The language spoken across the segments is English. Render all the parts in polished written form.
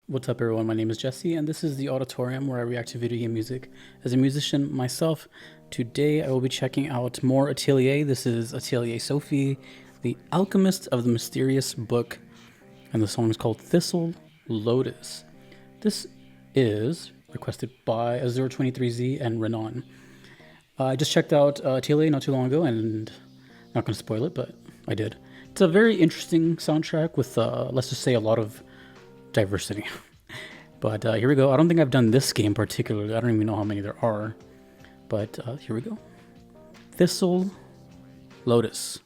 What's up, everyone? My name is Jesse, and this is the auditorium where I react to video game music. As a musician myself, today I will be checking out more Atelier. This is Atelier Sophie, the alchemist of the mysterious book, and the song is called Thistle Lotus. This is requested by Azure23z and Renan. I just checked out Atelier not too long ago, and I'm not going to spoil it, but I did. It's a very interesting soundtrack with, let's just say, a lot of diversity. But here we go. I don't think I've done this game particularly. I don't even know how many there are. But here we go. Thistle Lotus.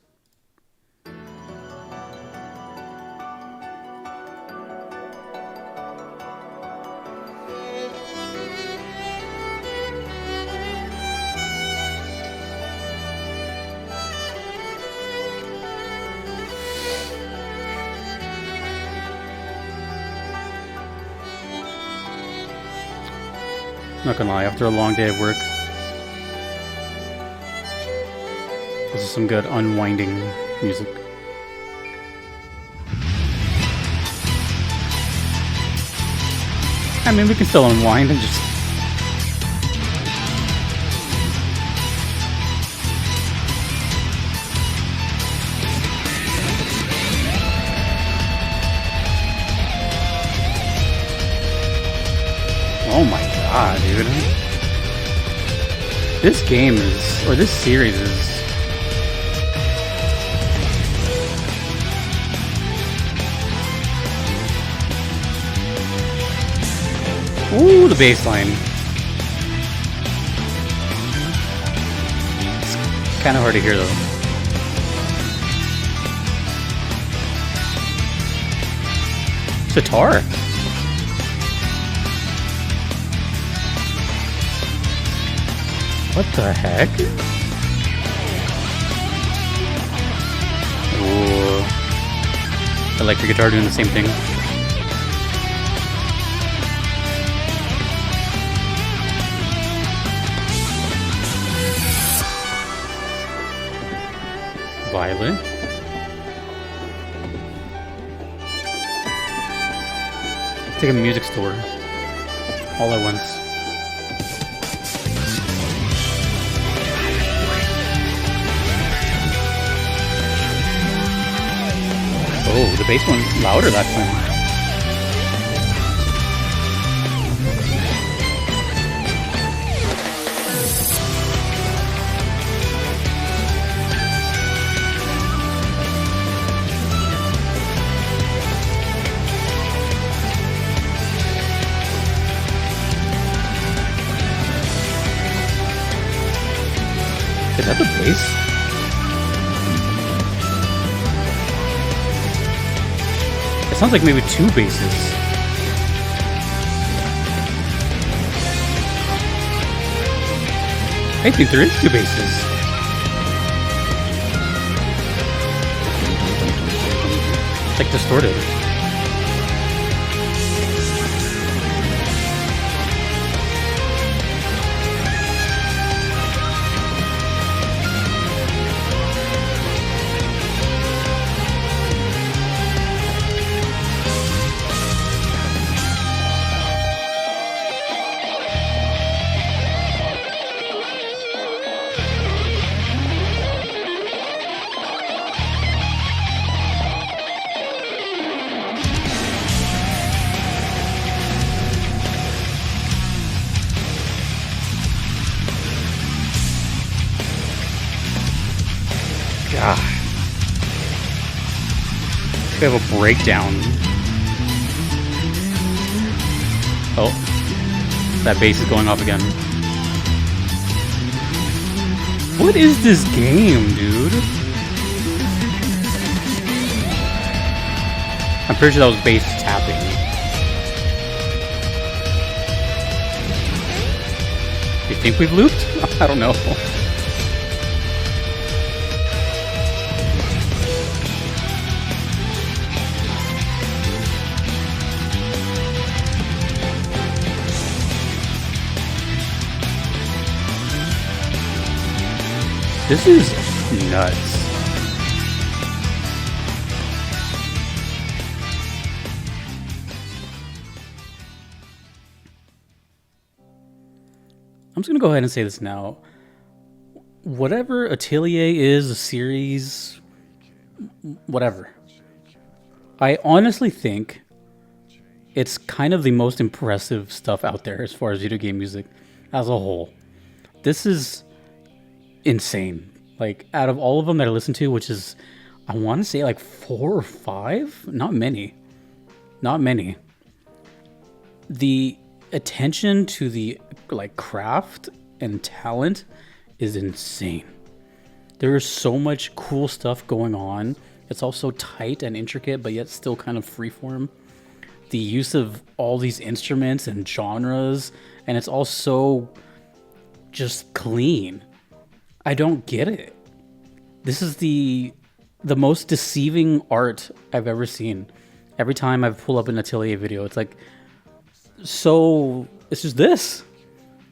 Not gonna lie, after a long day of work, this is some good unwinding music. I mean, we can still unwind and just... Oh my god, dude. This game is, or this series is... Ooh, the bass line. It's kind of hard to hear though. Sitar. What the heck? Ooh. Electric guitar doing the same thing. Violin. It's like a music store. All at once. Oh, the bass one's louder that time. Is that the bass? It sounds like maybe two basses. I think there is two basses. It's like distorted. God. We have a breakdown. Oh. That bass is going off again. What is this game, dude? I'm pretty sure that was bass tapping. You think we've looped? I don't know. This is nuts. I'm just gonna go ahead and say this now. Whatever Atelier is, a series, whatever. I honestly think it's kind of the most impressive stuff out there as far as video game music as a whole. This is insane. Like, out of all of them that I listen to, which is, I want to say like 4 or 5, not many. The attention to the like craft and talent is insane. There is so much cool stuff going on. It's all so tight and intricate, but yet still kind of freeform. The use of all these instruments and genres, and it's all so just clean. I don't get it. This is the most deceiving art I've ever seen. Every time I pull up an Atelier video, it's like, so it's just this,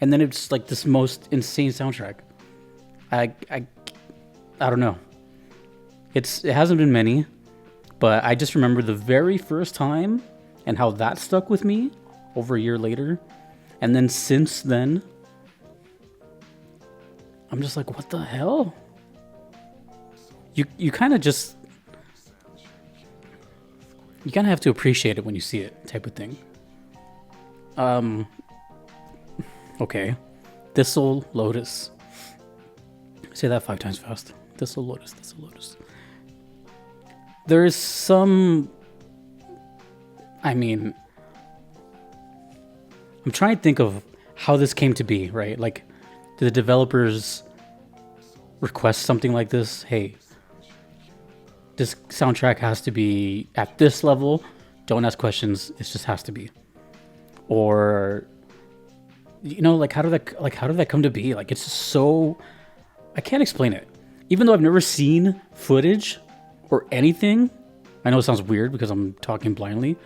and then it's like this most insane soundtrack. I don't know. It hasn't been many, but I just remember the very first time and how that stuck with me over a year later, and then since then, I'm just like, what the hell? You kind of just, you kind of have to appreciate it when you see it, type of thing. Okay. Thistle Lotus. Say that 5 times fast. Thistle Lotus, Thistle Lotus. There is some, I mean, I'm trying to think of how this came to be, right? Like, did the developers request something like this? Hey, this soundtrack has to be at this level. Don't ask questions. It just has to be. Or, you know, like how did that come to be? Like, it's just so, I can't explain it. Even though I've never seen footage or anything, I know it sounds weird because I'm talking blindly,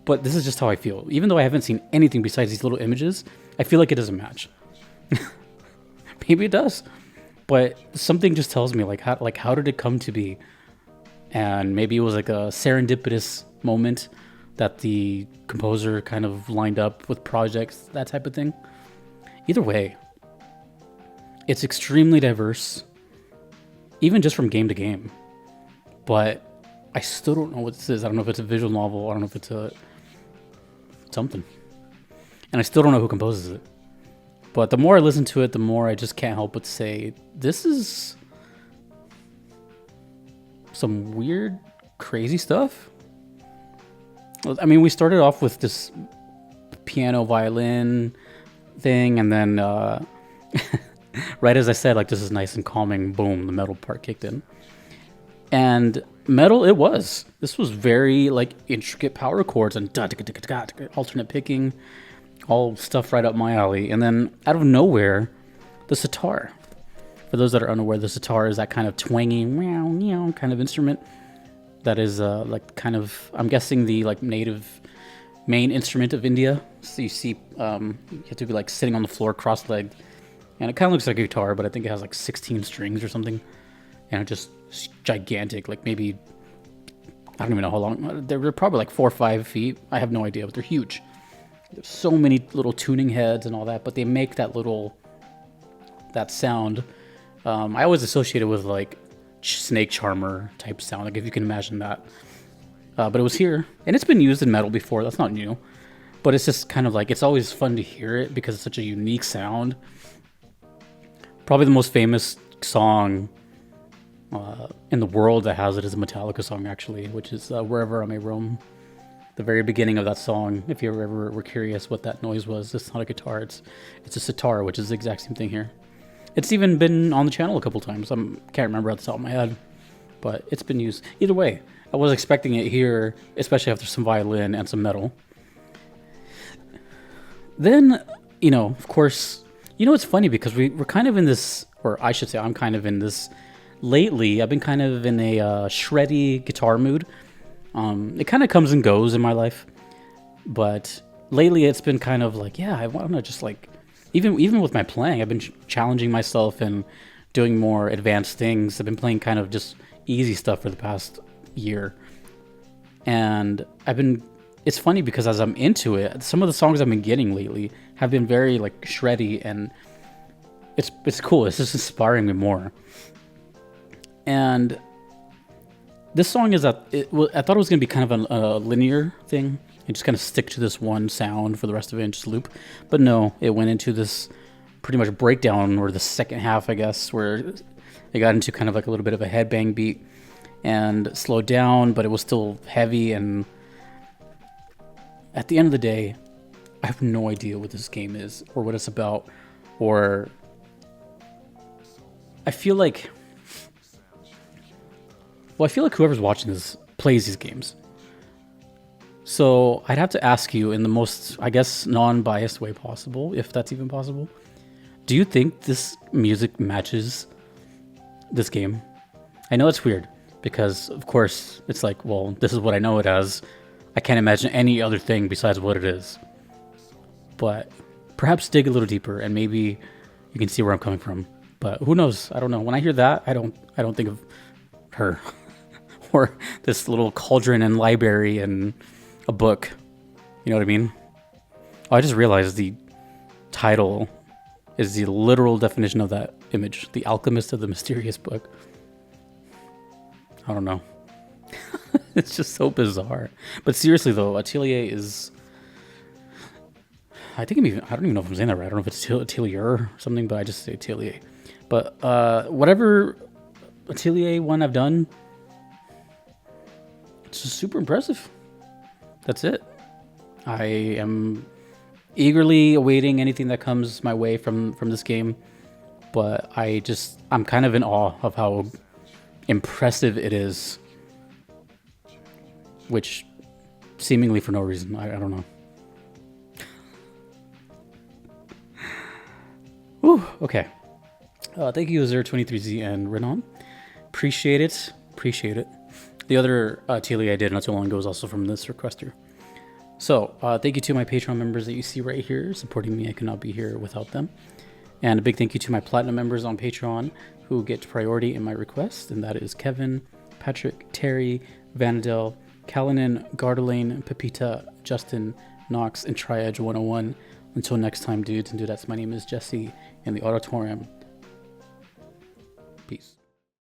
but this is just how I feel. Even though I haven't seen anything besides these little images, I feel like it doesn't match. Maybe it does, but something just tells me like how did it come to be? And maybe it was like a serendipitous moment that the composer kind of lined up with projects, that type of thing. Either way, it's extremely diverse, even just from game to game. But I still don't know what this is. I don't know if it's a visual novel. I don't know if it's a something. And I still don't know who composes it. But the more I listen to it, the more I just can't help but say, this is some weird, crazy stuff. I mean, we started off with this piano violin thing, and then right as I said, like, this is nice and calming, boom, the metal part kicked in. And metal it was. This was very, like, intricate power chords and alternate picking, all stuff right up my alley. And then out of nowhere, the sitar. For those that are unaware, the sitar is that kind of twangy, meow, meow kind of instrument that is like kind of, I'm guessing, the like native main instrument of India. So you see, you have to be like sitting on the floor cross-legged, and it kind of looks like a guitar, but I think it has like 16 strings or something, and it's just gigantic. Like, maybe, I don't even know how long. They're probably like 4 or 5 feet. I have no idea, but they're huge. There's so many little tuning heads and all that, but they make that sound. I always associate it with like snake charmer type sound, like if you can imagine that. But it was here, and it's been used in metal before. That's not new, but it's just kind of like, it's always fun to hear it because it's such a unique sound. Probably the most famous song in the world that has it is a Metallica song, actually, which is Wherever I May Roam. The very beginning of that song, if you ever were curious what that noise was, it's not a guitar, it's a sitar, which is the exact same thing here. It's even been on the channel a couple times. I can't remember at the top of my head, but it's been used. Either way, I was expecting it here, especially after some violin and some metal. Then, you know, of course, you know, it's funny because we're kind of in this, or I should say I'm kind of in this, lately, I've been kind of in a shreddy guitar mood. It kind of comes and goes in my life, but lately it's been kind of like, yeah, I want to just like, even with my playing, I've been challenging myself and doing more advanced things. I've been playing kind of just easy stuff for the past year, and I've been it's funny because as I'm into it, some of the songs I've been getting lately have been very like shreddy, and it's cool. It's just inspiring me more. And this song is I thought it was gonna be kind of a linear thing and just kind of stick to this one sound for the rest of it and just loop, but no, it went into this pretty much breakdown, or the second half, I guess, where it got into kind of like a little bit of a headbang beat and slowed down, but it was still heavy. And at the end of the day, I have no idea what this game is or what it's about, or I feel like whoever's watching this plays these games. So I'd have to ask you in the most, I guess, non-biased way possible, if that's even possible. Do you think this music matches this game? I know it's weird because, of course, it's like, well, this is what I know it as. I can't imagine any other thing besides what it is. But perhaps dig a little deeper and maybe you can see where I'm coming from. But who knows? I don't know. When I hear that, I don't think of her or this little cauldron and library and a book. You know what I mean? Oh, I just realized the title is the literal definition of that image. The Alchemist of the Mysterious Book. I don't know. It's just so bizarre. But seriously though, Atelier is... I don't even know if I'm saying that right. I don't know if it's Atelier or something, but I just say Atelier. But whatever Atelier one I've done, it's just super impressive. That's it. I am eagerly awaiting anything that comes my way from this game, but I'm kind of in awe of how impressive it is, which seemingly for no reason. I don't know. Whew, okay. Thank you, Azure23z Renan. Appreciate it. The other Atelier I did not too long ago was also from this requester. So, thank you to my Patreon members that you see right here, supporting me. I could not be here without them. And a big thank you to my Platinum members on Patreon who get priority in my request, and that is Kevin, Patrick, Terry, Vanadel, Kalinin, Gardelane, Pepita, Justin, Knox, and Triage101. Until next time, dudes and dudettes, my name is Jesse in the Auditorium. Peace.